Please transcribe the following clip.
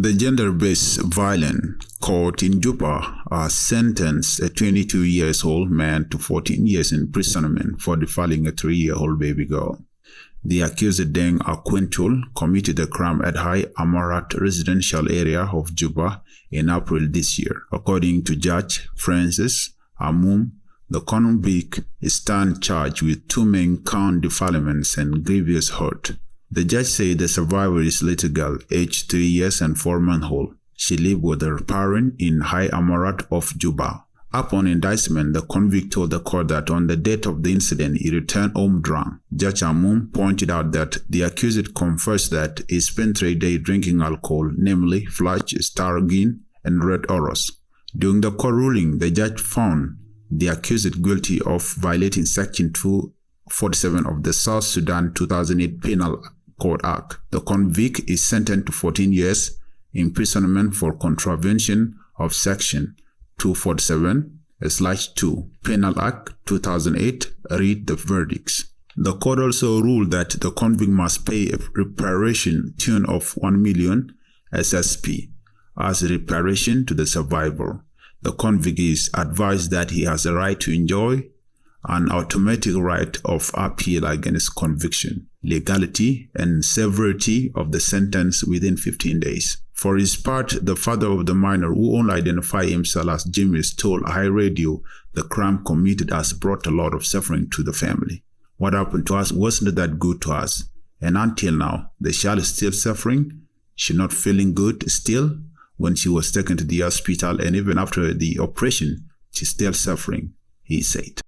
The gender-based violence court in Juba sentenced a 22-year-old man to 14 years imprisonment for defiling a 3-year-old baby girl. The accused Deng Aquintul committed the crime at High Amarat residential area of Juba in April this year. According to Judge Francis Amum, the convict stands charged with 2 main count defilements and grievous hurt. The judge said the survivor is a little girl, aged 3 years and 4 months old. She lived with her parent in High Amarat of Juba. Upon indictment, the convict told the court that on the date of the incident, he returned home drunk. Judge Amum pointed out that the accused confessed that he spent 3 days drinking alcohol, namely flash, stargin, and red oros. During the court ruling, the judge found the accused guilty of violating Section 247 of the South Sudan 2008 Penal Code Act. The convict is sentenced to 14 years imprisonment for contravention of Section 247/2 Penal Act 2008. Read the verdicts. The court also ruled that the convict must pay a reparation tune of 1 million SSP as reparation to the survivor. The convict is advised that he has a right to enjoy an automatic right of appeal against conviction, legality, and severity of the sentence within 15 days. For his part, the father of the minor, who only identified himself as James, told High Radio the crime committed has brought a lot of suffering to the family. What happened to us wasn't that good to us, and until now, the child is still suffering. She's not feeling good still when she was taken to the hospital, and even after the operation, she's still suffering, he said.